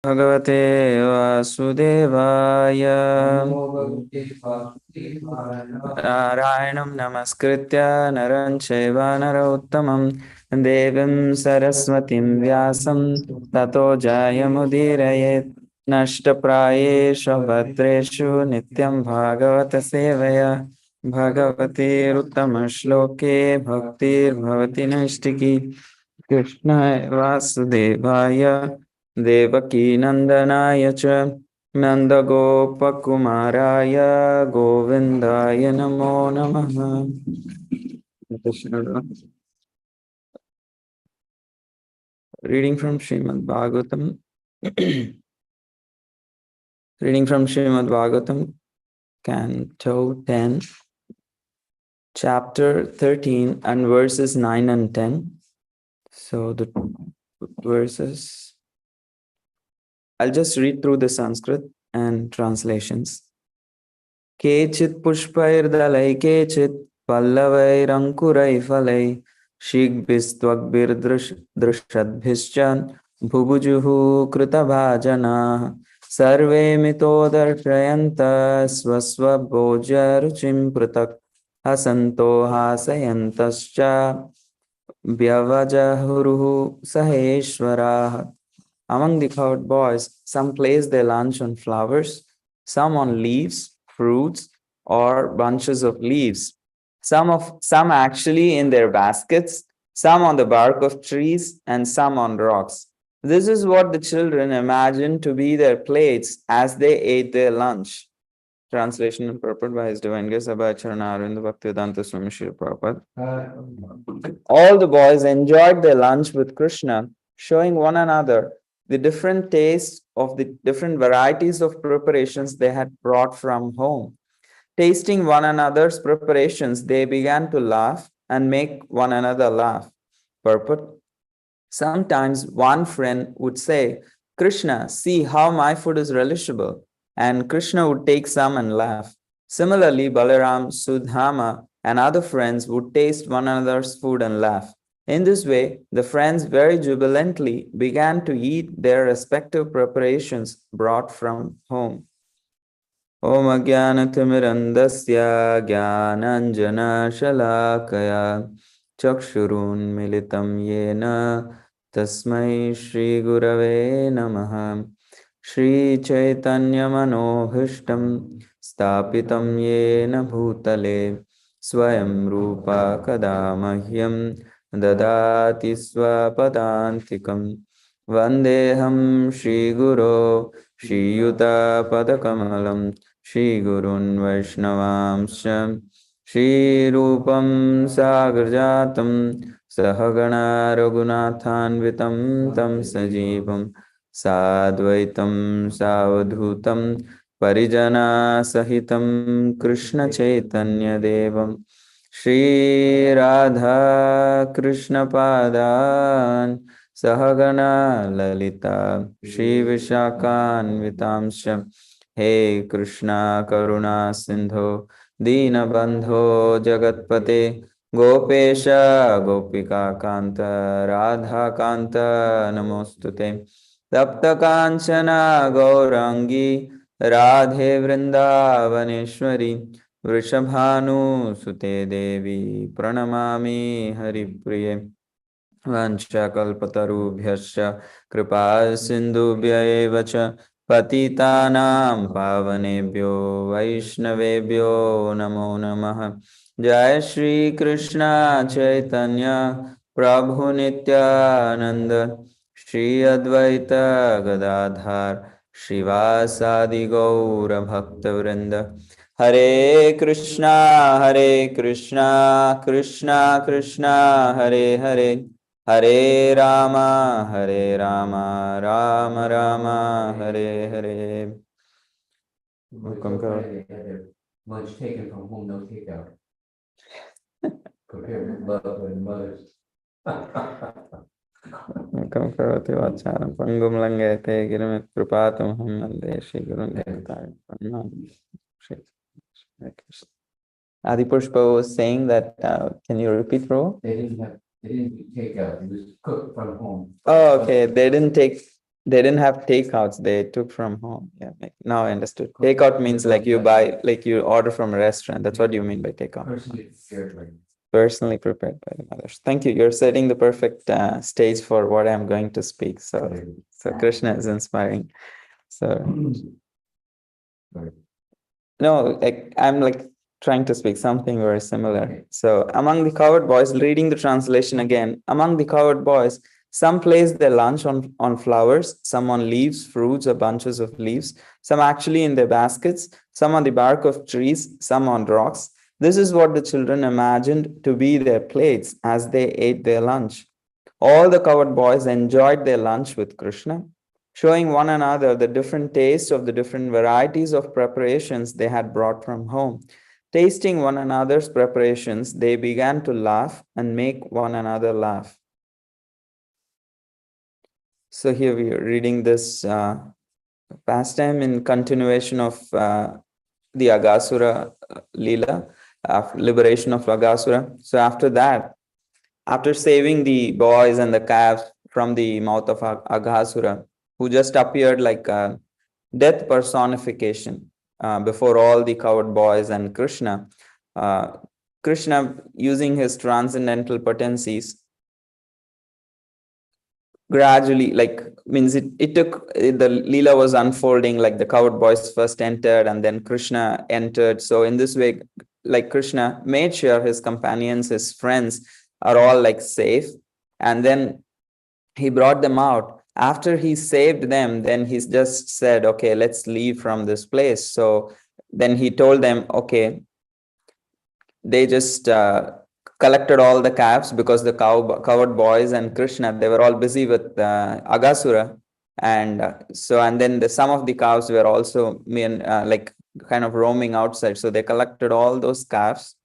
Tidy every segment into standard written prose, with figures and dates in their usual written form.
Bhagavate Vasudevaya. Narayanam Namaskritya Naran Chaiva Narottamam Devim Saraswatim Vyasam Tato Jayamudiraye Nashtaprayeshu Bhadreshu Nityam Bhagavata Sevaya Bhagavate Ruttama Bhaktir Bhavati Naistiki Krishna Vasudevaya Devaki Nandanaya Cha Nandagopakumaraya Govindaya Namo Namaha. Reading from Srimad Bhagavatam. Reading from Srimad Bhagavatam, Canto 10, Chapter 13, and verses 9 and 10. So the verses, I'll just read through the Sanskrit and translations. Kechit pushpairdalai kechit pallavair falai shigbhistvakbirdrushadbhischan bhubujuhu kritabhajana sarve mito darshayanta swasvabhojaruchim pratak hasanto hasayantascha vyavajahuruhu saheshwarah. Among the cowed boys, some place their lunch on flowers, some on leaves, fruits, or bunches of leaves. Some actually in their baskets, some on the bark of trees, and some on rocks. This is what the children imagined to be their plates as they ate their lunch. Translation and purport by His Divine Grace Abhay Charana Arvinda Bhaktivedanta Swami Srila Prabhupada. All the boys enjoyed their lunch with Krishna, showing one another the different tastes of the different varieties of preparations they had brought from home. Tasting one another's preparations, they began to laugh and make one another laugh. Purport: sometimes one friend would say, Krishna, see how my food is relishable. And Krishna would take some and laugh. Similarly, Balaram, Sudhama, and other friends would taste one another's food and laugh. In this way, the friends very jubilantly began to eat their respective preparations brought from home. Om Ajnanathmirandasya Jnananjana Shalakaya Chakshurun Militam Yena Tasmai Shri Gurave Namaha. Shri Chaitanya Manohishtam Stapitam Yena Bhutale Swayam Rupa Kadamahyam Dadati Swapadantikam Vandeham Shri Guru Shri Yuta Padakamalam Shri Gurun Vaishnavamsha Shri Rupam Sagarjatam Sahagana Raghunathanvitam Tam Sajivam Sadvaitam Savadhutam Parijana Sahitam Krishna Chaitanya Devam Shri Radha Krishna Padan Sahagana Lalita Shri Vishakan Vitamsha He Krishna Karuna Sindho Dinabandho Jagatpate Gopesha Gopika Kanta Radha Kanta Namostute Tapta Kanchana Gaurangi Radhe Vrindavaneshwari Vrishabhanu Sute Devi Pranamami Haripriye Vanchakalpatarubhyascha Kripa Sindhubhya eva cha Patitanam Pavanebhyo Vaishnavebhyo Namo Namaha. Jai Shri Krishna Chaitanya Prabhu Nityananda Shri Advaita Gadadhar Shivasadi Gaura Bhakta Vrinda. Hare Krishna Krishna Krishna Hare Hare Hare Rama Rama Rama Hare Hare. Lunch taken from home, no takeout. Compared with love and mothers. Kam karoti vacharam pangum langete girimit kripatam hamnande Shri Gurun Devtaya Pranam. Adipushpa was saying that, can you repeat, bro? They didn't take out, it was cooked from home. Oh, okay. They didn't take They didn't have takeouts. They took from home. Yeah, now I understood. Takeout means like you buy, like you order from a restaurant. That's what you mean by takeout. Personally prepared by. Personally prepared by the mothers. Thank you. You're setting the perfect stage for what I'm going to speak. So Krishna is inspiring. So Right. no, like I'm like trying to speak something very similar. So among the cowherd boys, reading the translation again, among the cowherd boys, some place their lunch on flowers, some on leaves, fruits, or bunches of leaves, some actually in their baskets, some on the bark of trees, some on rocks. This is what the children imagined to be their plates as they ate their lunch. All the cowherd boys enjoyed their lunch with Krishna, showing one another the different tastes of the different varieties of preparations they had brought from home. Tasting one another's preparations, they began to laugh and make one another laugh. So here we are reading this pastime in continuation of the Agasura Leela, liberation of Agasura. So after that, after saving the boys and the calves from the mouth of Aghasura, who just appeared like a death personification before all the coward boys and Krishna, uh, Krishna, using his transcendental potencies, gradually, like means it took the Leela was unfolding, like the coward boys first entered and then Krishna entered. So in this way, like Krishna made sure his companions, his friends are all like safe, and then he brought them out. After he saved them, then he just said, okay, let's leave from this place. So then he told them, okay, they just collected all the calves because the coward boys and Krishna, they were all busy with Agasura. And and then some of the calves were also like kind of roaming outside. So they collected all those calves,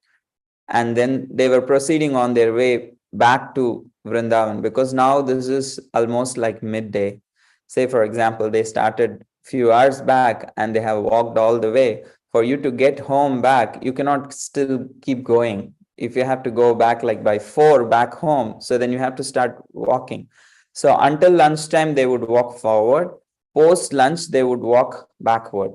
and then they were proceeding on their way back to Vrindavan, because now this is almost like midday. Say, for example, they started few hours back and they have walked all the way. For you to get home back, you cannot still keep going. If you have to go back like by 4 back home, so then you have to start walking. So until lunchtime, they would walk forward. Post lunch, they would walk backward.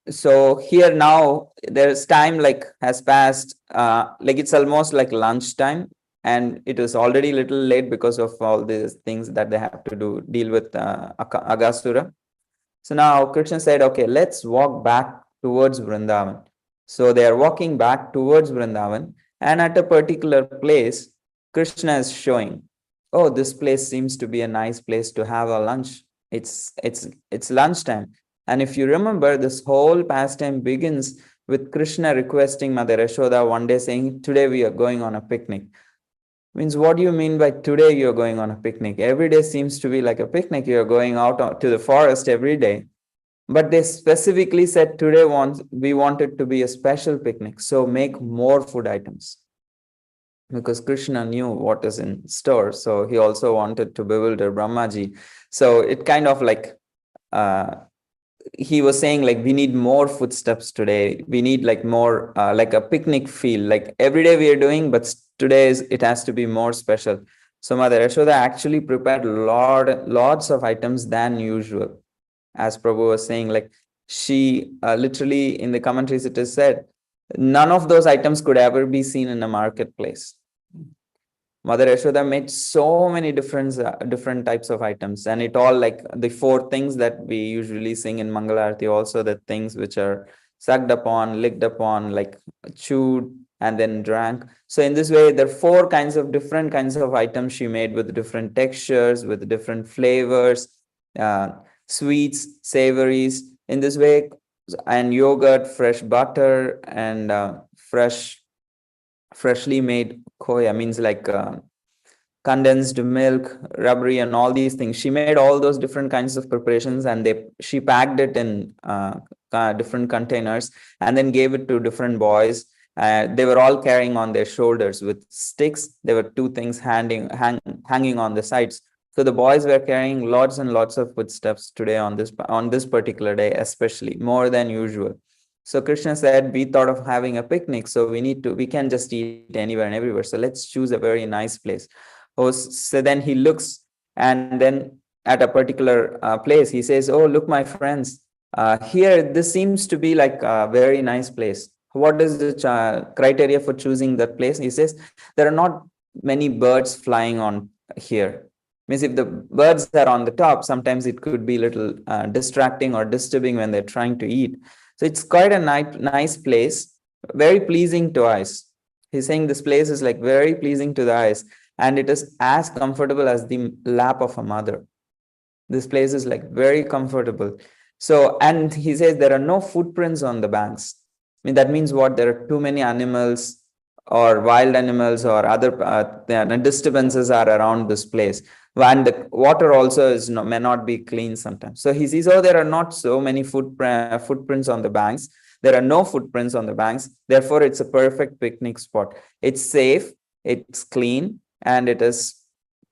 So here now there's time like has passed, like it's almost like lunchtime, and it was already a little late because of all these things that they have to deal with Agasura. So now Krishna said, okay, let's walk back towards Vrindavan. So they are walking back towards Vrindavan, and at a particular place, Krishna is showing, oh, this place seems to be a nice place to have a lunch. It's lunchtime. And if you remember, this whole pastime begins with Krishna requesting Mother Yashoda one day, saying, today we are going on a picnic. Means, what do you mean by today you're going on a picnic? Every day seems to be like a picnic. You're going out to the forest every day. But they specifically said today we want it to be a special picnic. So make more food items. Because Krishna knew what is in store. So he also wanted to bewilder Brahmaji. So it kind of like he was saying, like, we need more footsteps today. We need like more like a picnic feel. Like every day we are doing, but today it has to be more special. So Mother Yashoda actually prepared lots of items than usual. As Prabhu was saying, like she literally in the commentaries it is said, none of those items could ever be seen in a marketplace. Mother Yashoda made so many different types of items, and it all like the 4 things that we usually sing in Mangalarti, also the things which are sucked upon, licked upon, like chewed and then drank. So in this way, there are 4 different kinds of items she made with different textures, with different flavors, uh, sweets, savories. In this way, and yogurt, fresh butter, and freshly made khoya, means like condensed milk, rubbery, and all these things. She made all those different kinds of preparations, and she packed it in different containers and then gave it to different boys. They were all carrying on their shoulders with sticks. There were 2 things hanging on the sides. So the boys were carrying lots and lots of footsteps today on this particular day, especially more than usual. So Krishna said, we thought of having a picnic, so we can't just eat anywhere and everywhere. So let's choose a very nice place. Oh, so then he looks, and then at a particular place, he says, "Oh, look, my friends, here this seems to be like a very nice place. What is the criteria for choosing that place?" He says, "There are not many birds flying on here." Means if the birds are on the top, sometimes it could be a little distracting or disturbing when they're trying to eat. So it's quite a nice place, very pleasing to eyes. He's saying this place is like very pleasing to the eyes, and it is as comfortable as the lap of a mother. This place is like very comfortable. So, and he says there are no footprints on the banks. I mean, that means what? There are too many animals or wild animals or other disturbances are around this place. And the water also is may not be clean sometimes. So he sees, oh, there are not so many footprints on the banks. There are no footprints on the banks. Therefore, it's a perfect picnic spot. It's safe, it's clean, and it is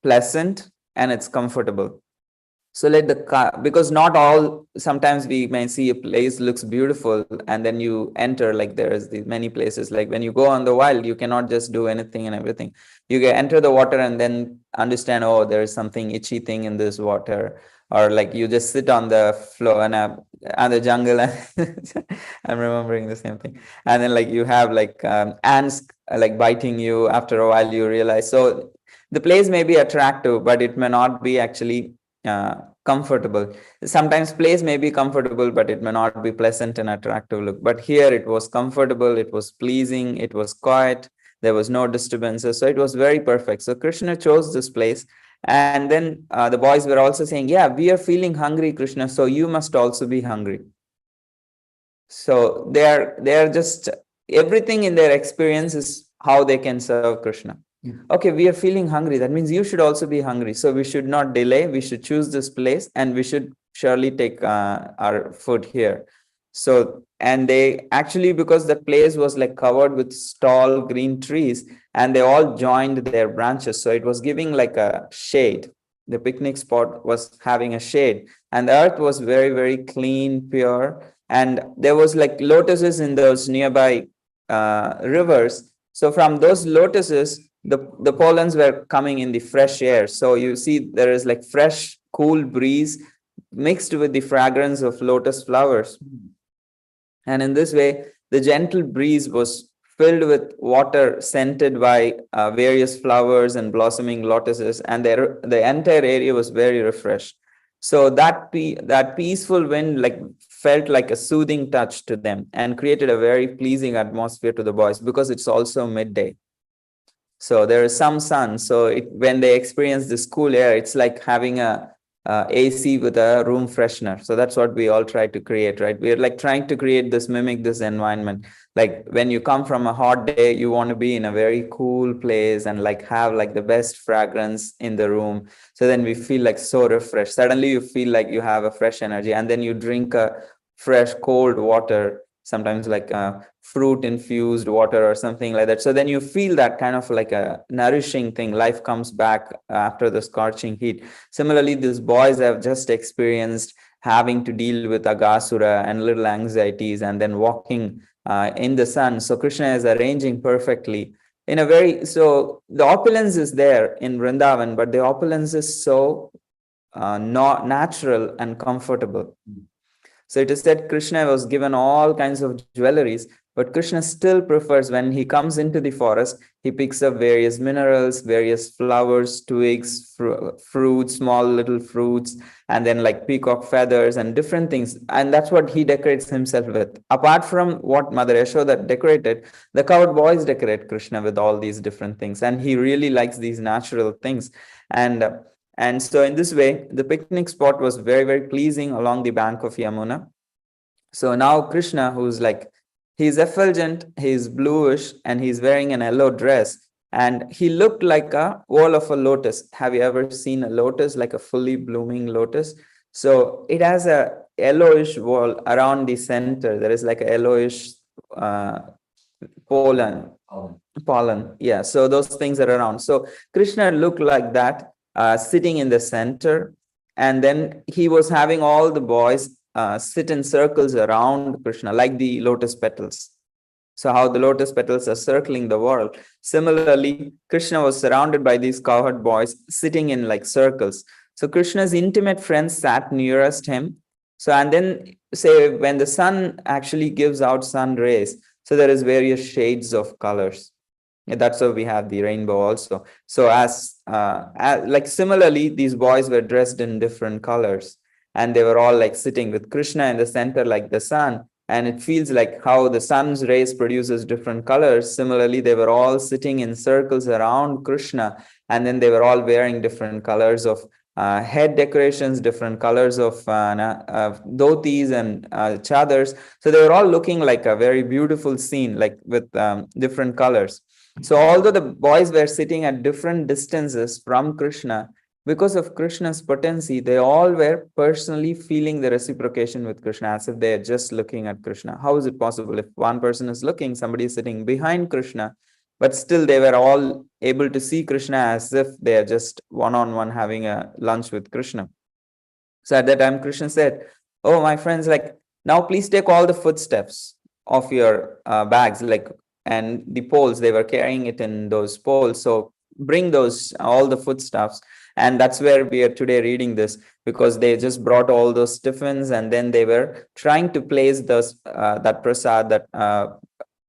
pleasant, and it's comfortable. So let the car, because not all, sometimes we may see a place looks beautiful and then you enter, like there's these many places, like when you go on the wild, you cannot just do anything and everything. You can enter the water and then understand, oh, there is something itchy thing in this water. Or like you just sit on the floor and the jungle. I'm remembering the same thing. And then like you have like ants like biting you. After a while, you realize. So the place may be attractive, but it may not be actually comfortable. Sometimes place may be comfortable, but it may not be pleasant and attractive look. But here it was comfortable, it was pleasing, it was quiet, there was no disturbances. So it was very perfect. So Krishna chose this place. And then the boys were also saying, yeah, we are feeling hungry, Krishna, so you must also be hungry. So they are just, everything in their experience is how they can serve Krishna. Okay, we are feeling hungry. That means you should also be hungry. So we should not delay. We should choose this place and we should surely take our food here. So, and they actually, because the place was like covered with tall green trees and they all joined their branches. So it was giving like a shade. The picnic spot was having a shade and the earth was very, very clean, pure. And there was like lotuses in those nearby rivers. So from those lotuses, the pollens were coming in the fresh air. So you see there is like fresh, cool breeze mixed with the fragrance of lotus flowers. And in this way, the gentle breeze was filled with water scented by various flowers and blossoming lotuses. And the entire area was very refreshed. So that peaceful wind like felt like a soothing touch to them and created a very pleasing atmosphere to the boys because it's also midday. So there is some sun. So when they experience this cool air, it's like having a AC with a room freshener. So that's what we all try to create, right? We're like trying to mimic this environment. Like when you come from a hot day, you want to be in a very cool place and like have like the best fragrance in the room. So then we feel like so refreshed. Suddenly you feel like you have a fresh energy, and then you drink a fresh cold water, sometimes like fruit infused water or something like that. So then you feel that kind of like a nourishing thing. Life comes back after the scorching heat. Similarly, these boys have just experienced having to deal with Agasura and little anxieties and then walking in the sun. So Krishna is arranging perfectly in a very, so the opulence is there in Vrindavan, but the opulence is so not natural and comfortable. So it is said Krishna was given all kinds of jewelries, but Krishna still prefers, when he comes into the forest, he picks up various minerals, various flowers, twigs, fruits, small little fruits, and then like peacock feathers and different things. And that's what he decorates himself with. Apart from what Mother Yashoda decorated, the cowherd boys decorate Krishna with all these different things. And he really likes these natural things. And so in this way, the picnic spot was very, very pleasing along the bank of Yamuna. So now Krishna, who's like, he's effulgent, he's bluish, and he's wearing an yellow dress. And he looked like a wall of a lotus. Have you ever seen a lotus, like a fully blooming lotus? So it has a yellowish wall around the center. There is like a yellowish uh, pollen. Yeah, so those things are around. So Krishna looked like that, sitting in the center. And then he was having all the boys sit in circles around Krishna, like the lotus petals. So how the lotus petals are circling the world. Similarly, Krishna was surrounded by these cowherd boys sitting in like circles. So Krishna's intimate friends sat nearest him. So, and then say when the sun actually gives out sun rays, so there is various shades of colors. Yeah, that's how we have the rainbow also. So as like similarly, these boys were dressed in different colors, and they were all like sitting with Krishna in the center, like the sun. And it feels like how the sun's rays produces different colors. Similarly, they were all sitting in circles around Krishna, and then they were all wearing different colors of head decorations, different colors of dhotis and chadars. So they were all looking like a very beautiful scene, like with different colors. So although the boys were sitting at different distances from Krishna, because of Krishna's potency, they all were personally feeling the reciprocation with Krishna as if they are just looking at Krishna. How is it possible? If one person is looking, somebody is sitting behind Krishna, but still they were all able to see Krishna as if they are just one-on-one having a lunch with Krishna. So at that time, Krishna said, "Oh, my friends, like now please take all the footsteps of your bags, like, and the poles, they were carrying it in those poles. So bring those, all the footsteps." And that's where we are today reading this, because they just brought all those tiffins, and then they were trying to place those, that prasad, that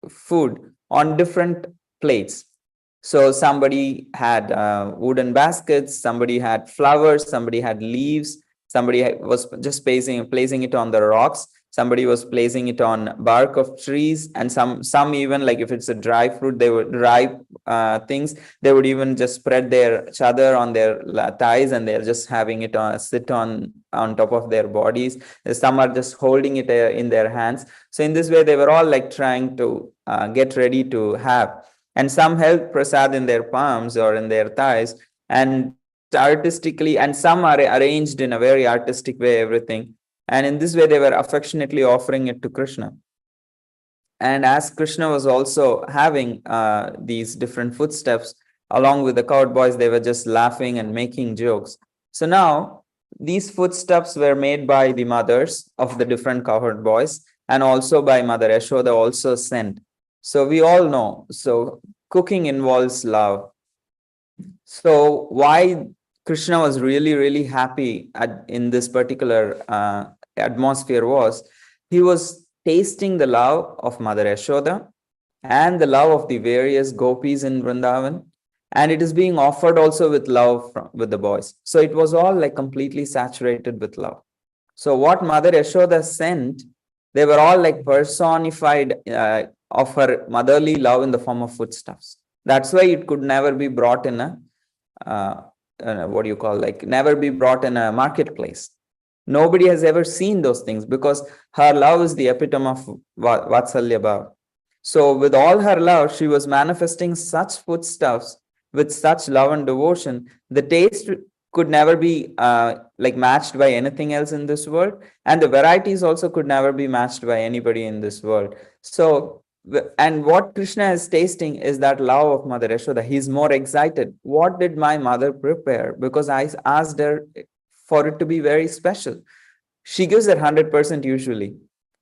food on different plates. So somebody had wooden baskets, somebody had flowers, somebody had leaves, somebody was just placing it on the rocks, somebody was placing it on bark of trees, and some even, like if it's a dry fruit, they would dry things, they would even just spread their chadar on their thighs, and they're just having it sit on top of their bodies. Some are just holding it in their hands. So in this way, they were all like trying to get ready to have. And some held prasad in their palms or in their thighs, and artistically, and some are arranged in a very artistic way, everything. And in this way, they were affectionately offering it to Krishna. And as Krishna was also having these different footsteps, along with the cowboys, they were just laughing and making jokes. So now, these footsteps were made by the mothers of the different cowherd boys, and also by Mother Yashoda, also sent. So we all know, so cooking involves love. So why Krishna was really, really happy in this particular atmosphere was, he was tasting the love of Mother Yashoda and the love of the various gopis in Vrindavan. And it is being offered also with love with the boys. So it was all like completely saturated with love. So what Mother Yashoda sent, they were all like personified of her motherly love in the form of foodstuffs. That's why it could never be brought in a uh, what do you call, like never be brought in a marketplace. Nobody has ever seen those things, because her love is the epitome of Vatsalya Bhav. So with all her love, she was manifesting such foodstuffs with such love and devotion. The taste could never be like matched by anything else in this world, and the varieties also could never be matched by anybody in this world. So, and what Krishna is tasting is that love of Mother Yashoda. He's more excited. What did my mother prepare? Because I asked her for it to be very special. She gives her 100% usually.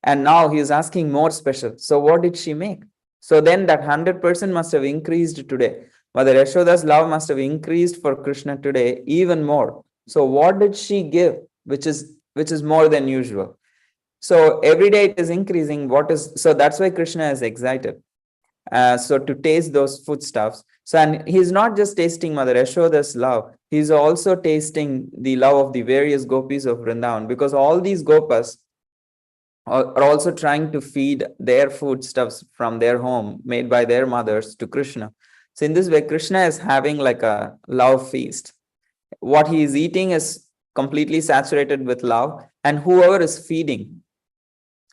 And now he is asking more special. So what did she make? So then that 100% must have increased today. Mother Yashoda's love must have increased for Krishna today even more. So what did she give, which is more than usual? So every day it is increasing. So that's why Krishna is excited. So to taste those foodstuffs. So, and he's not just tasting Mother Yashoda's love, he's also tasting the love of the various gopis of Vrindavan, because all these gopas are also trying to feed their foodstuffs from their home, made by their mothers, to Krishna. So in this way, Krishna is having like a love feast. What he is eating is completely saturated with love, and whoever is feeding,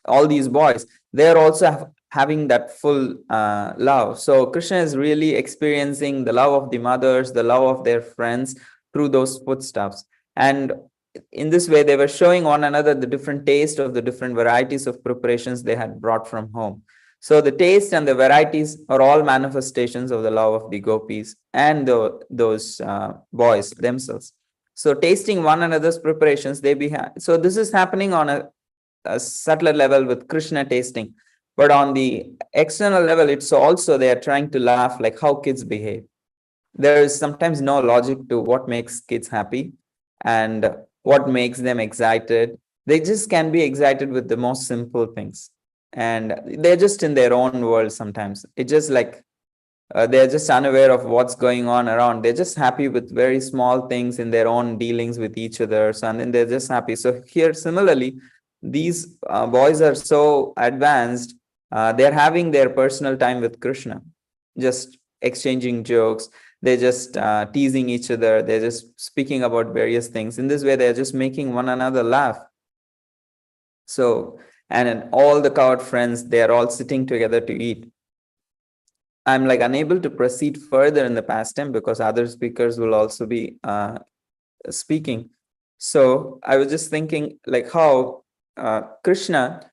all these boys, they're also having that full love. So Krishna is really experiencing the love of the mothers, the love of their friends through those foodstuffs. And in this way, they were showing one another the different taste of the different varieties of preparations they had brought from home. So the taste and the varieties are all manifestations of the love of the gopis and those boys themselves. So tasting one another's preparations, so this is happening on a subtler level with Krishna tasting. But on the external level, it's also they are trying to laugh like how kids behave. There is sometimes no logic to what makes kids happy. and what makes them excited. They just can be excited with the most simple things, and they're just in their own world sometimes. It's just like they're just unaware of what's going on around. They're just happy with very small things in their own dealings with each other. So, and then they're just happy. So here, similarly, these boys are so advanced. They're having their personal time with Krishna, just exchanging jokes. They're just teasing each other. They're just speaking about various things. In this way, they're just making one another laugh. So, and then all the coward friends, they are all sitting together to eat. I'm like unable to proceed further in the pastime because other speakers will also be speaking. So I was just thinking like how Krishna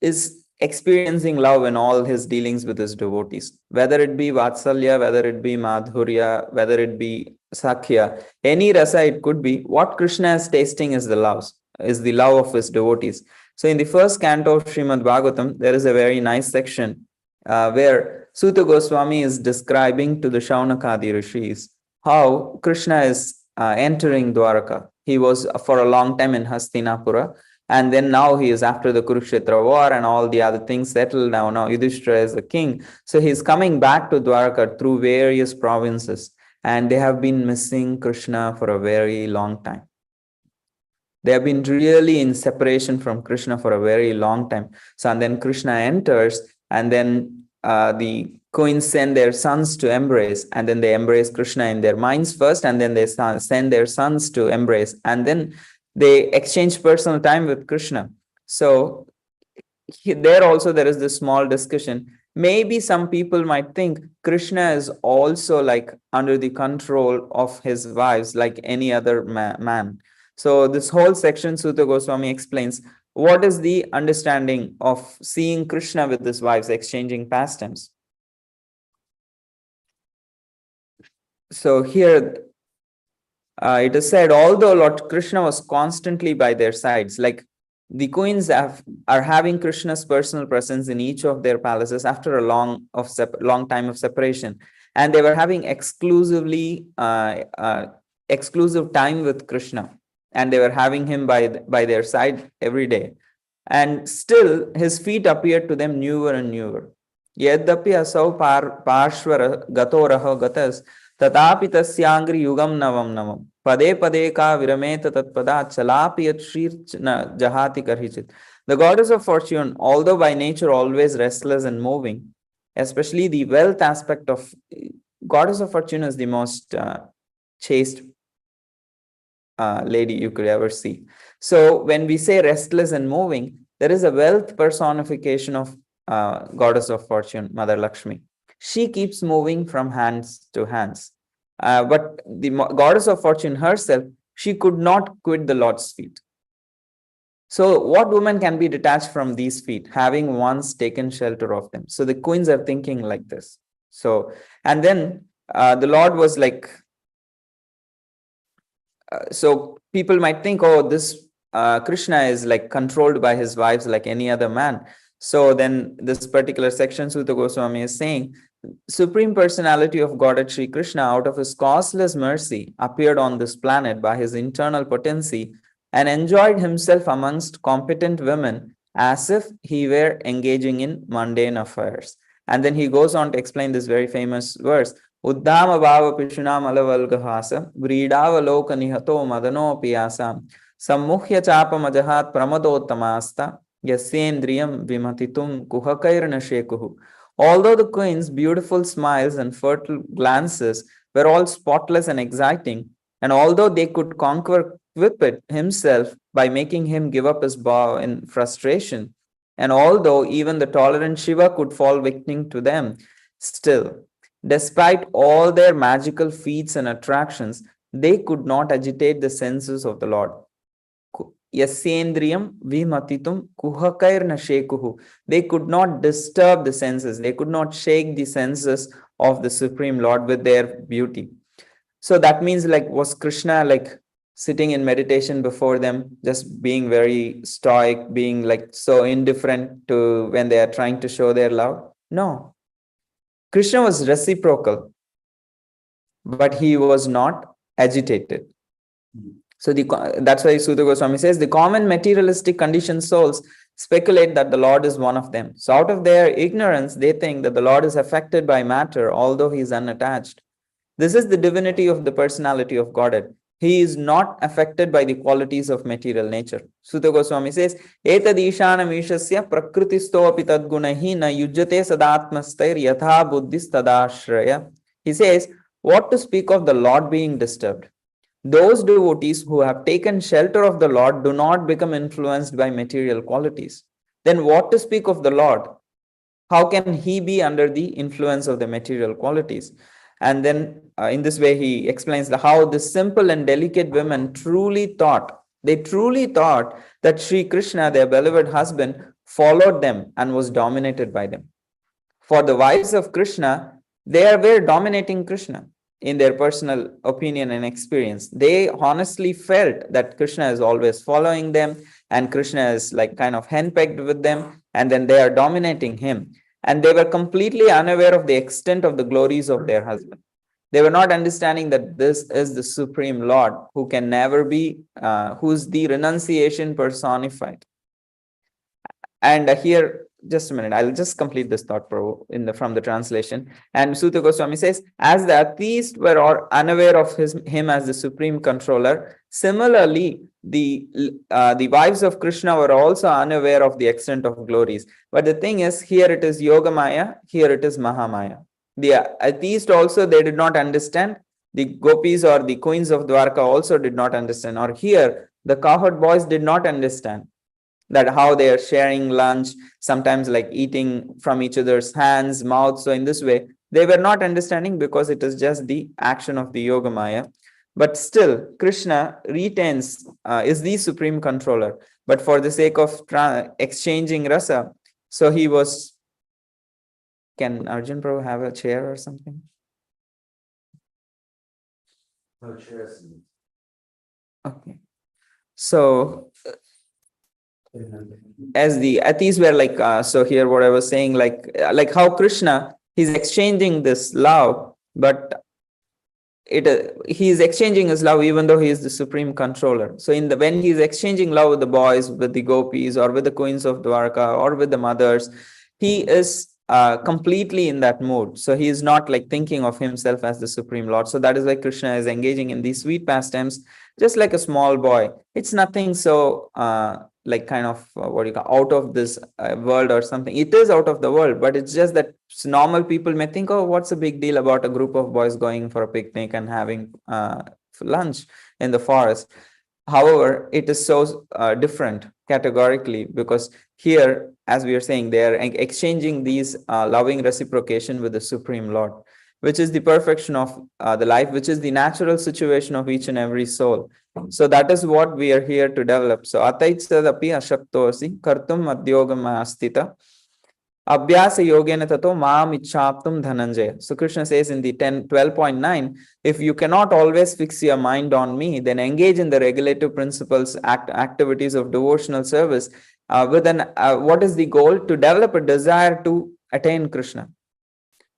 is experiencing love in all his dealings with his devotees, whether it be Vatsalya, whether it be Madhurya, whether it be Sakhya, any rasa it could be. What Krishna is tasting is the love of his devotees. So in the first canto of Srimad Bhagavatam, there is a very nice section where Suta Goswami is describing to the Shaunakadi rishis how Krishna is entering Dwaraka. He was for a long time in Hastinapura, and then now he is after the Kurukshetra war and all the other things settled now. Now Yudhishthira is the king. So he's coming back to Dwaraka through various provinces, and they have been missing Krishna for a very long time. They have been really in separation from Krishna for a very long time. So, and then Krishna enters, and then the queens send their sons to embrace, and then they embrace Krishna in their minds first, and then they send their sons to embrace, and then they exchange personal time with Krishna. So there also there is this small discussion. Maybe some people might think Krishna is also like under the control of his wives like any other man. So this whole section Suta Goswami explains what is the understanding of seeing Krishna with his wives exchanging pastimes. So here it is said, although Lord Krishna was constantly by their sides, like the queens are having Krishna's personal presence in each of their palaces after a long time of separation, and they were having exclusive time with Krishna, and they were having him by their side every day, and still his feet appeared to them newer and newer. Yadapi asau parshvara gatoraho gatas tatapi tasyangri yugam navam navam pade pade ka virameta tatpada chalapi yat shrirchna jahati karhichit. The goddess of fortune, although by nature always restless and moving, especially the wealth aspect of goddess of fortune is the most chaste lady you could ever see. So when we say restless and moving, there is a wealth personification of goddess of fortune, Mother Lakshmi. She keeps moving from hands to hands. But the goddess of fortune herself, she could not quit the Lord's feet. So what woman can be detached from these feet, having once taken shelter of them? So the queens are thinking like this. So, and then the Lord was like, so people might think, oh, this Krishna is like controlled by his wives like any other man. So then this particular section, Suta Goswami is saying, Supreme Personality of Godhead Sri Krishna, out of his causeless mercy, appeared on this planet by his internal potency and enjoyed himself amongst competent women as if he were engaging in mundane affairs. And then he goes on to explain this very famous verse. Uddhama bhava pishunam alavalgahasa vridavalok nihato madano piyasam sammukhya chapam ajahat pramadottamasta yasyendriyam vimatitum kuhakairna shekuhu. Although the queen's beautiful smiles and fertile glances were all spotless and exciting, and although they could conquer Cupid himself by making him give up his bow in frustration, and although even the tolerant Shiva could fall victim to them, still, despite all their magical feats and attractions, they could not agitate the senses of the Lord. Yasyendriyam vimatitum kuhakairna shekuhu. They could not disturb the senses. They could not shake the senses of the Supreme Lord with their beauty. So that means, like, was Krishna like sitting in meditation before them, just being very stoic, being like so indifferent to when they are trying to show their love? No. Krishna was reciprocal, but he was not agitated. So that's why Sutta Goswami says the common materialistic conditioned souls speculate that the Lord is one of them. So out of their ignorance, they think that the Lord is affected by matter, although he is unattached. This is the divinity of the personality of Godhead. He is not affected by the qualities of material nature. Sutta Goswami says, Etad ishanam ishasya prakritisto api tadgunahi na yujjate sadatmastair yatha buddhis tadashraya. He says, what to speak of the Lord being disturbed? Those devotees who have taken shelter of the Lord do not become influenced by material qualities. Then what to speak of the Lord? How can he be under the influence of the material qualities? And then in this way, he explains how this simple and delicate women they truly thought that Sri Krishna, their beloved husband, followed them and was dominated by them. For the wives of Krishna, they were dominating Krishna in their personal opinion and experience. They honestly felt that Krishna is always following them and Krishna is like kind of henpecked with them, and then they are dominating him. And they were completely unaware of the extent of the glories of their husband. They were not understanding that this is the Supreme Lord who can never be, who's the renunciation personified. And here, just a minute, I'll just complete this thought from the translation. And Sutta Goswami says, as the atheists were unaware of him as the supreme controller, similarly, the wives of Krishna were also unaware of the extent of glories. But the thing is, here it is Yogamaya, here it is Mahamaya. The atheists also, they did not understand. The gopis or the queens of Dwarka also did not understand. Or here, the cowherd boys did not understand that how they are sharing lunch, sometimes like eating from each other's hands, mouths. So in this way, they were not understanding because it is just the action of the Yogamaya. But still, Krishna retains, is the supreme controller. But for the sake of exchanging rasa, so he was. Can Arjun Prabhu have a chair or something? No chairs. Okay. So as the atheists were like, so here what I was saying, like how Krishna, he's exchanging this love, but he is exchanging his love even though he is the supreme controller. So when he is exchanging love with the boys, with the gopis, or with the queens of Dwarka, or with the mothers, he is completely in that mood. So he is not like thinking of himself as the supreme Lord. So that is why Krishna is engaging in these sweet pastimes, just like a small boy. It's nothing so like kind of what you call out of this world or something. It is out of the world, but it's just that normal people may think, oh, what's the big deal about a group of boys going for a picnic and having lunch in the forest. However, it is so different categorically, because here, as we are saying, they are exchanging these loving reciprocation with the Supreme Lord, which is the perfection of the life, which is the natural situation of each and every soul. So that is what we are here to develop. So ataitsadapi ashaktosi kartum madhyogam astita abhyasa yogena tato maam ichhaptum dhananjaya. So Krishna says in the 12.9, if you cannot always fix your mind on me, then engage in the regulative principles, activities of devotional service with what is the goal? To develop a desire to attain Krishna.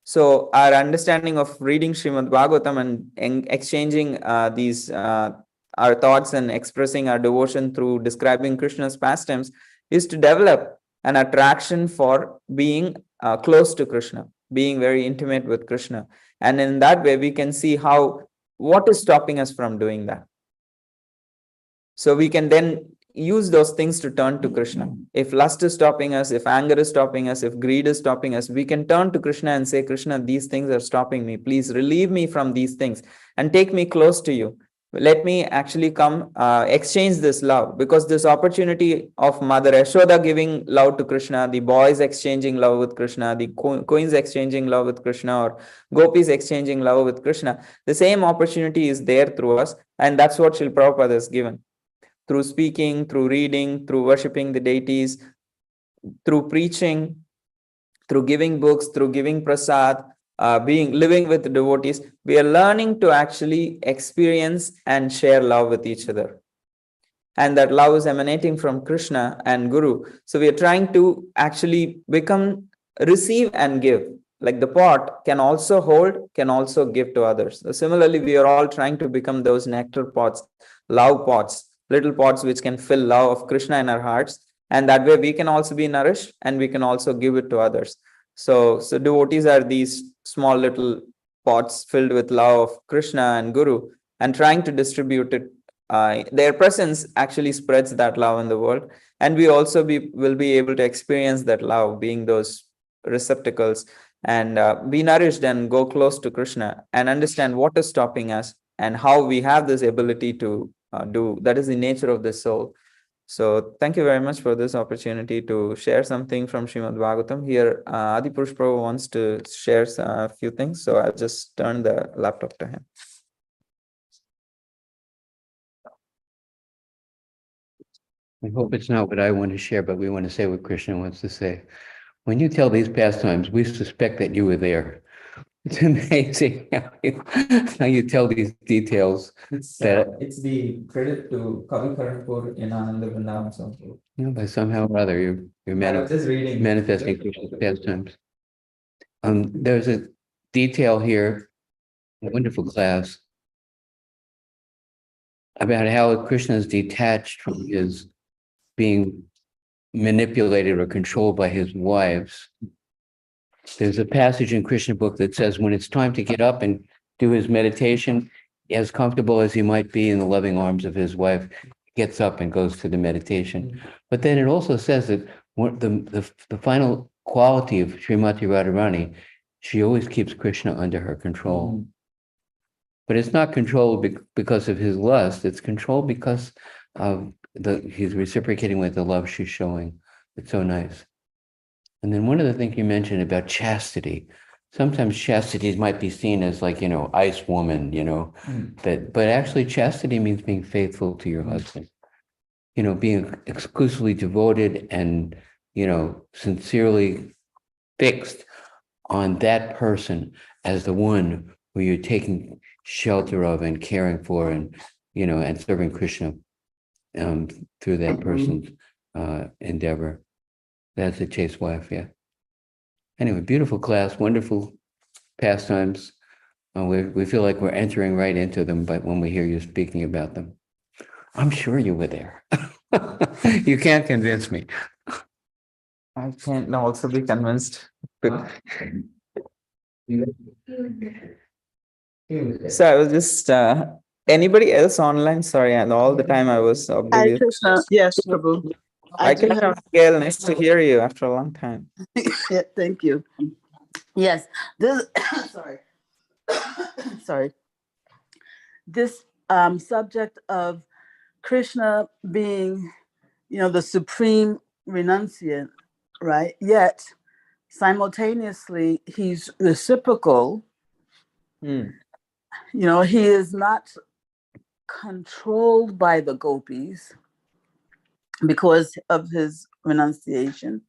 So our understanding of reading Srimad Bhagavatam and exchanging these our thoughts and expressing our devotion through describing Krishna's pastimes is to develop an attraction for being close to Krishna, being very intimate with Krishna. And in that way, we can see what is stopping us from doing that. So we can then use those things to turn to Krishna. If lust is stopping us, if anger is stopping us, if greed is stopping us, we can turn to Krishna and say, Krishna, these things are stopping me. Please relieve me from these things and take me close to you. Let me actually come exchange this love, because this opportunity of Mother Yashoda giving love to Krishna, the boys exchanging love with Krishna, the queens exchanging love with Krishna, or gopis exchanging love with Krishna, the same opportunity is there through us, and that's what Srila Prabhupada has given. Through speaking, through reading, through worshipping the deities, through preaching, through giving books, through giving prasad, living with the devotees, we are learning to actually experience and share love with each other. And that love is emanating from Krishna and Guru. So we are trying to actually receive and give. Like the pot can also hold, can also give to others. So similarly, we are all trying to become those nectar pots love pots, little pots which can fill love of Krishna in our hearts. And that way we can also be nourished and we can also give it to others. So devotees are these small little pots filled with love of Krishna and Guru and trying to distribute it. Their presence actually spreads that love in the world. And we also will be able to experience that love, being those receptacles, and be nourished and go close to Krishna and understand what is stopping us and how we have this ability to do. That is the nature of the soul. So thank you very much for this opportunity to share something from Srimad Bhagavatam. Here, Adi Purush Prabhu wants to share a few things, so I'll just turn the laptop to him. I hope it's not what I want to share, but we want to say what Krishna wants to say. When you tell these pastimes, we suspect that you were there. It's amazing how you tell these details. It's the credit to Kavi Karanpur in Ananda Vrindavan Sample. But somehow or other, you're manifesting Krishna's pastimes. There's a detail here, a wonderful class, about how Krishna is detached from his being manipulated or controlled by his wives. There's a passage in Krishna book that says when it's time to get up and do his meditation, as comfortable as he might be in the loving arms of his wife, gets up and goes to the meditation. But then it also says that the final quality of Srimati Radharani, she always keeps Krishna under her control. But it's not controlled because of his lust, it's controlled because of he's reciprocating with the love she's showing. It's so nice. And then one of the things you mentioned about chastity, sometimes chastity might be seen as like, ice woman, but actually chastity means being faithful to your husband, being exclusively devoted and, sincerely fixed on that person as the one who you're taking shelter of and caring for and, and serving Krishna through that person's endeavor. That's a chaste wife, yeah. Anyway, beautiful class, wonderful pastimes. We feel like we're entering right into them, but when we hear you speaking about them, I'm sure you were there. You can't convince me. I can't also be convinced. So I was just anybody else online? Sorry, and all the time I was Hi, oblivious. Krishna. Yes, Prabhu. I can hear Gail. Nice to hear you after a long time. Yeah, thank you. Yes, this. Sorry. Sorry. This subject of Krishna being, the supreme renunciant, right? Yet simultaneously he's reciprocal. He is not controlled by the gopis because of his renunciation.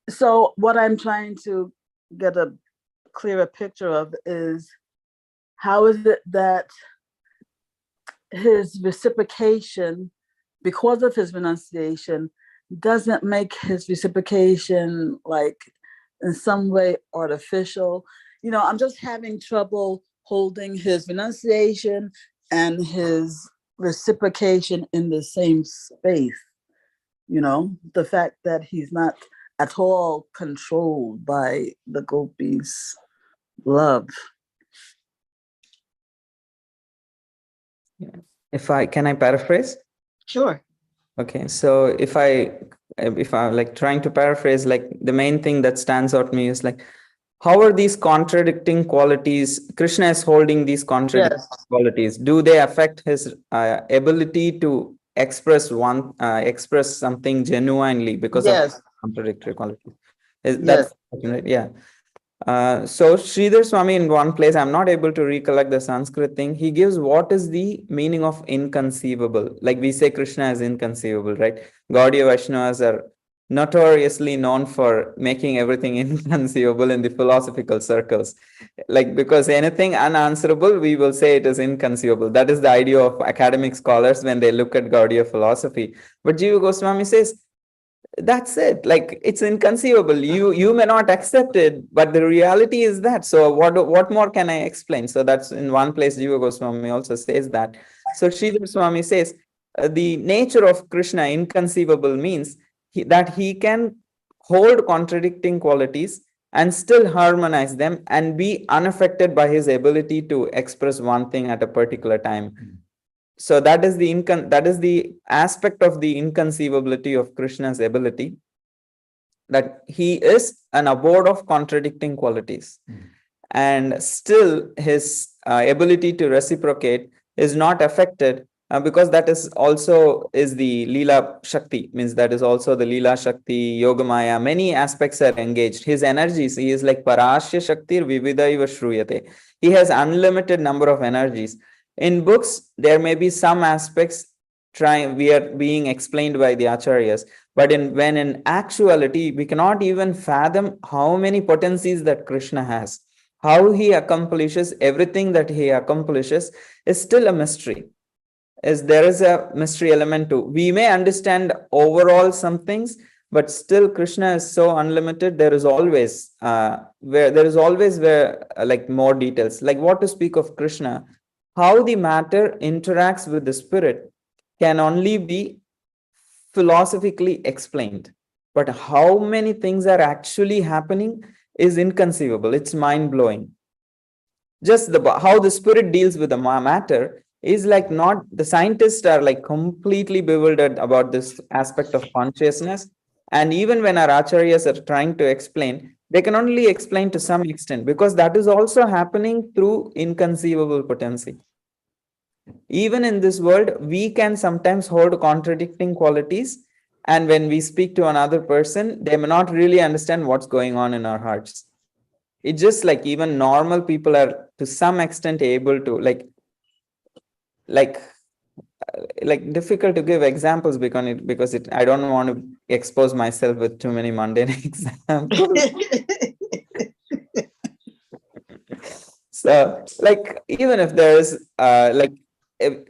So what I'm trying to get a clearer picture of is how is it that his reciprocation, because of his renunciation, doesn't make his reciprocation like in some way artificial? I'm just having trouble holding his renunciation and his reciprocation in the same space. The fact that he's not at all controlled by the gopis' love. Can I paraphrase? Sure. Okay, so if I'm like trying to paraphrase, like the main thing that stands out to me is like, how are these contradicting qualities? Krishna is holding these contradicting qualities. Do they affect his ability to express something genuinely because of contradictory qualities? That's right? Yeah. So Sridhar Swami in one place, I'm not able to recollect the Sanskrit thing. He gives what is the meaning of inconceivable. Like we say Krishna is inconceivable, right? Gaudiya Vaishnavas are notoriously known for making everything inconceivable in the philosophical circles. Like because anything unanswerable, we will say it is inconceivable. That is the idea of academic scholars when they look at Gaudiya philosophy. But Jiva Goswami says, that's it, like it's inconceivable, you may not accept it, but the reality is that. So what more can I explain? So that's in one place Jiva Goswami also says that. So Sridhar Swami says the nature of Krishna inconceivable means that he can hold contradicting qualities and still harmonize them and be unaffected by his ability to express one thing at a particular time. So that is the aspect of the inconceivability of Krishna's ability, that he is an abode of contradicting qualities, and still his ability to reciprocate is not affected, because that is also is the Leela Shakti, means that is also the Leela Shakti, Yogamaya, many aspects are engaged. His energies, he is like Parashya Shaktir Vividaiva Shruyate. He has unlimited number of energies. In books, there may be some aspects we are being explained by the acharyas, but when in actuality we cannot even fathom how many potencies that Krishna has. How he accomplishes everything that he accomplishes is still a mystery. There is a mystery element too. We may understand overall some things, but still Krishna is so unlimited. There is always like more details. Like what to speak of Krishna, how the matter interacts with the spirit can only be philosophically explained. But how many things are actually happening is inconceivable. It's mind-blowing. Just how the spirit deals with the matter is like not, the scientists are like completely bewildered about this aspect of consciousness. And even when our acharyas are trying to explain, they can only explain to some extent, because that is also happening through inconceivable potency. Even in this world, we can sometimes hold contradicting qualities. And when we speak to another person, they may not really understand what's going on in our hearts. It's just like even normal people are to some extent able to like difficult to give examples because I don't want to expose myself with too many mundane examples. So like even if there is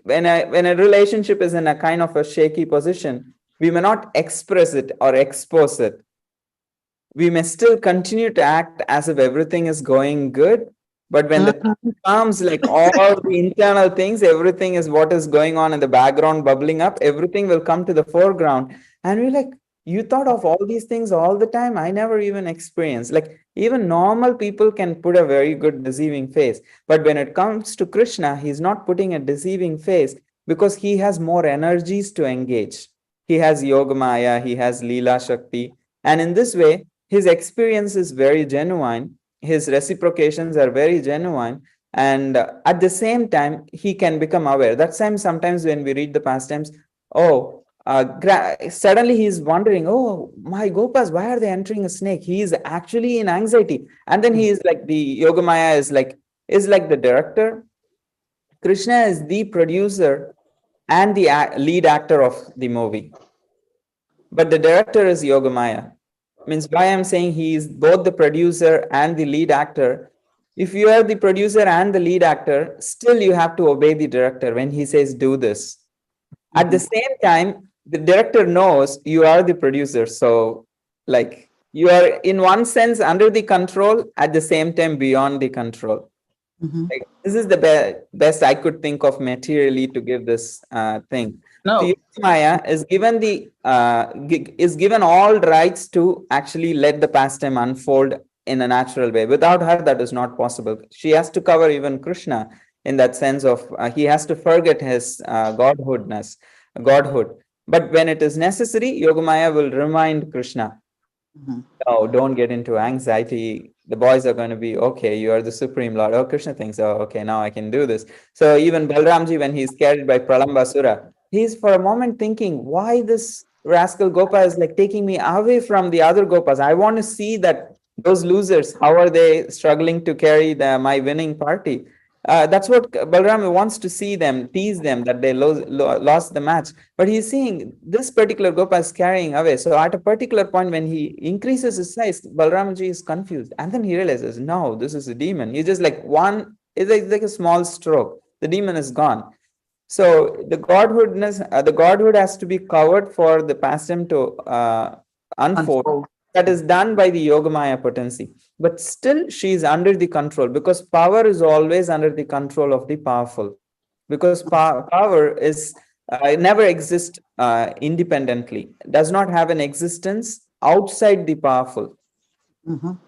when a relationship is in a kind of a shaky position, we may not express it or expose it. We may still continue to act as if everything is going good, but when the time comes, like all the internal things, everything is what is going on in the background bubbling up, everything will come to the foreground. And we're like, you thought of all these things all the time? I never even experienced. Like even normal people can put a very good deceiving face. But when it comes to Krishna, he's not putting a deceiving face because he has more energies to engage. He has Yogamaya, he has Leela Shakti. And in this way, his experience is very genuine. His reciprocations are very genuine. And at the same time, he can become aware. That's time sometimes when we read the pastimes, suddenly he's wondering, oh, my Gopas, why are they entering a snake? He is actually in anxiety. And then he is like, the Yogamaya is like the director. Krishna is the producer and the lead actor of the movie. But the director is Yogamaya. Means why I'm saying he is both the producer and the lead actor. If you are the producer and the lead actor, still you have to obey the director when he says do this. At the same time, the director knows you are the producer. So like you are in one sense under the control, at the same time beyond the control. Like, this is the best I could think of materially to give this thing. No. So Maya is given all rights to actually let the pastime unfold in a natural way. Without her, that is not possible. She has to cover even Krishna in that sense of he has to forget his godhood. But when it is necessary, Yogamaya will remind Krishna, oh, don't get into anxiety. The boys are going to be okay. You are the Supreme Lord. Oh, Krishna thinks, oh, okay, now I can do this. So even Balramji, when he's carried by Pralambasura, he's for a moment thinking, why this rascal Gopa is like taking me away from the other Gopas? I want to see that those losers, how are they struggling to carry my winning party? That's what Balram wants to see them, tease them that they lost the match. But he's seeing this particular Gopa is carrying away. So at a particular point, when he increases his size, Balramji is confused. And then he realizes, no, this is a demon. He's just like it's like a small stroke. The demon is gone. So the godhood has to be covered for the pastime to unfold. That is done by the Yogamaya potency. But still, she is under the control because power is always under the control of the powerful. because power is never exist independently, does not have an existence outside the powerful. Mhm.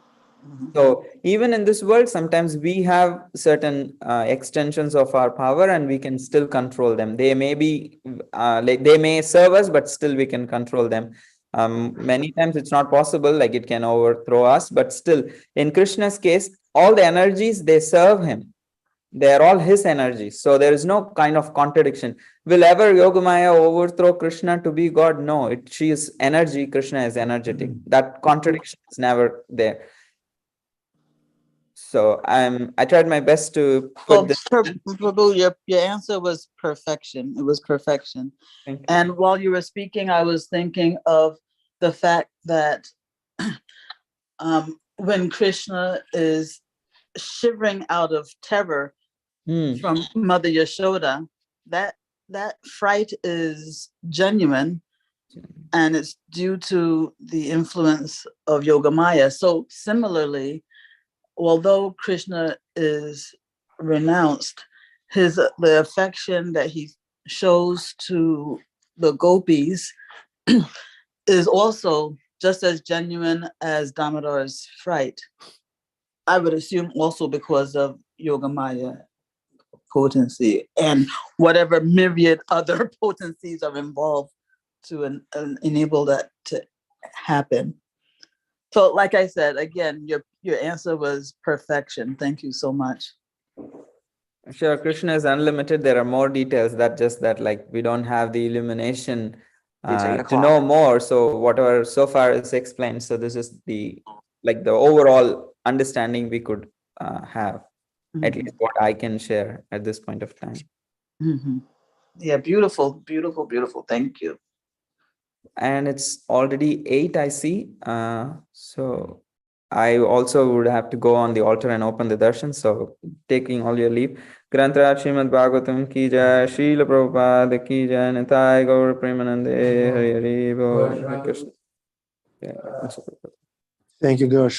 So even in this world, sometimes we have certain extensions of our power, and we can still control them. They may be like they may serve us, but still we can control them. Many times it's not possible, like it can overthrow us, but still, in Krishna's case, all the energies, they serve him. They are all his energies. So there is no kind of contradiction. Will ever Yogamaya overthrow Krishna to be God? No, she is energy, Krishna is energetic. That contradiction is never there. So I tried my best to put Well, this. Prabhu, your answer was perfection. It was perfection. Thank you. And while you were speaking, I was thinking of the fact that when Krishna is shivering out of terror from Mother Yashoda, that fright is genuine, and it's due to the influence of Yogamaya. So similarly, although Krishna is renounced, the affection that he shows to the gopis is also just as genuine as Damodar's fright. I would assume also because of Yogamaya potency and whatever myriad other potencies are involved to enable that to happen. So, like I said, again, your answer was perfection. Thank you so much. Sure, Krishna is unlimited. There are more details. That just that, like, we don't have the illumination to know more. So whatever so far is explained. So this is the overall understanding we could have. At least what I can share at this point of time. Mm-hmm. Yeah, beautiful, beautiful, beautiful. Thank you. And it's already 8, I see. So I also would have to go on the altar and open the darshan. So taking all your leave. Grantaraj Srimad Bhagavatam ki jai, Srila Prabhupada ki jai, Nitai Gaura Premanande, Hari Hari Bol. Hare Krishna. Thank you, Gaura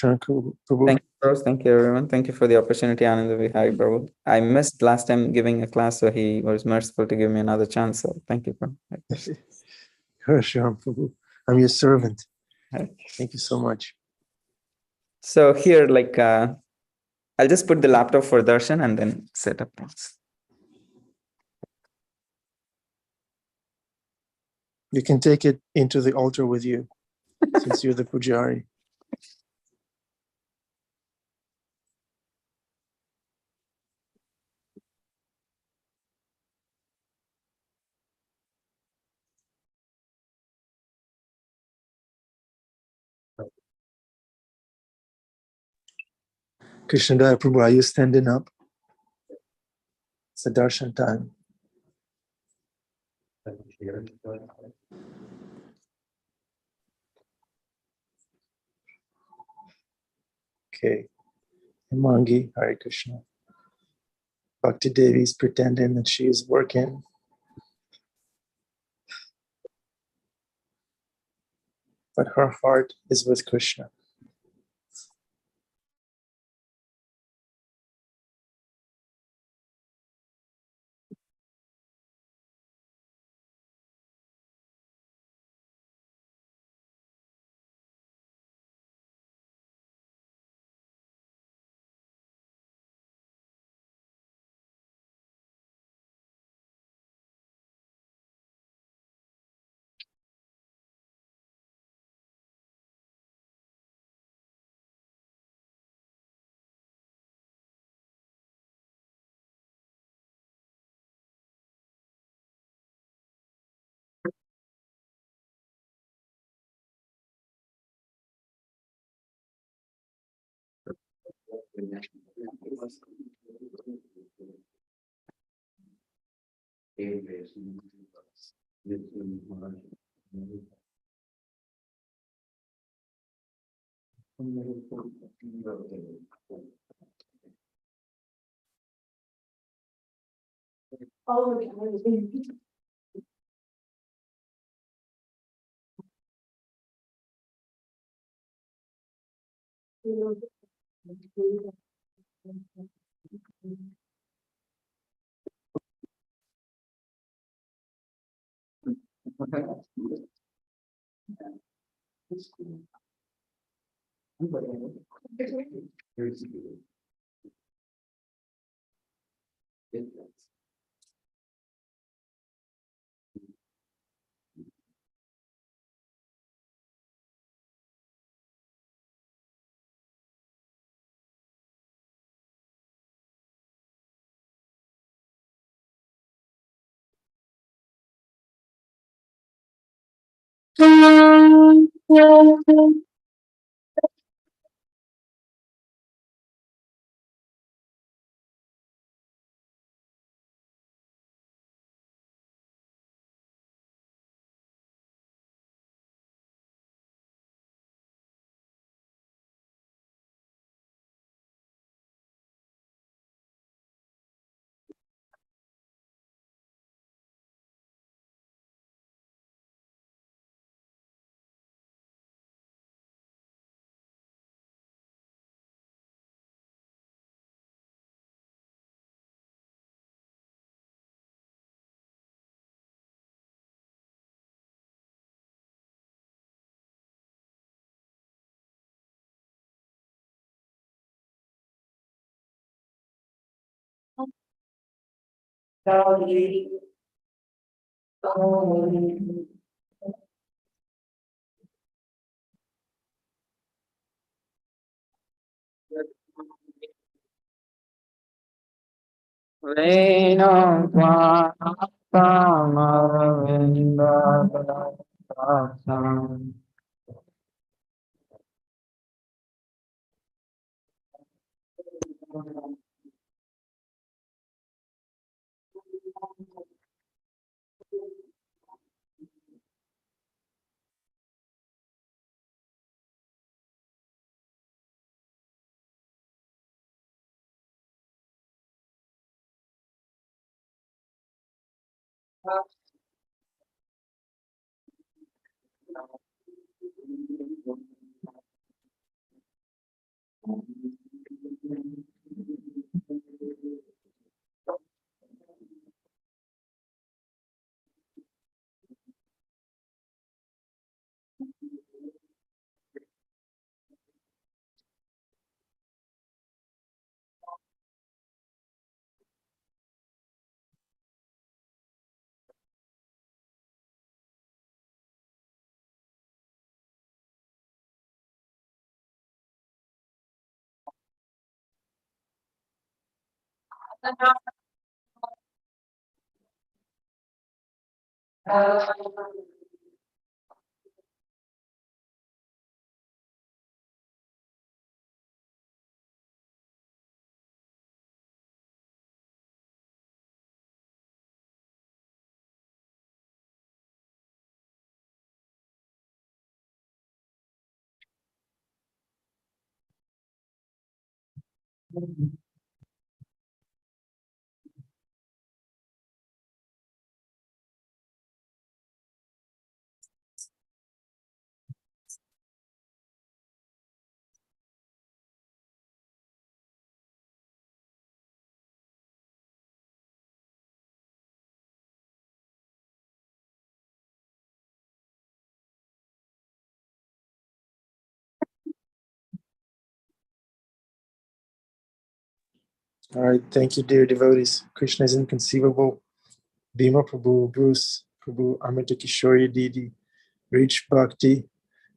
Prabhu. Thank you, Rose. Thank you, everyone. Thank you for the opportunity, Ananda Vihari Prabhu. I missed last time giving a class, so he was merciful to give me another chance. So thank you, Prabhu. Gaura Prabhu. I'm your servant. Thank you so much. So here, like, I'll just put the laptop for darshan and then set up things. You can take it into the altar with you, since you're the pujari. Krishnadaya Prabhu, are you standing up? It's a darshan time. Okay. Himangi, Hare Krishna. Bhakti Devi is pretending that she is working. But her heart is with Krishna. Veno All right, thank you, dear devotees. Krishna is inconceivable. Bhima Prabhu, Bruce Prabhu, Amrita Kishori, Didi, Rich Bhakti.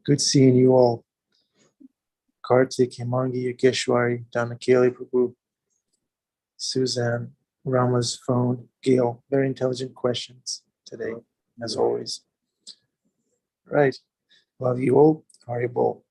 Good seeing you all. Kartik, Hemangi, Yogeshwari, Danakeli Prabhu, Suzanne, Rama's phone, Gail. Very intelligent questions today, as always. Right. Love you all. Haribol.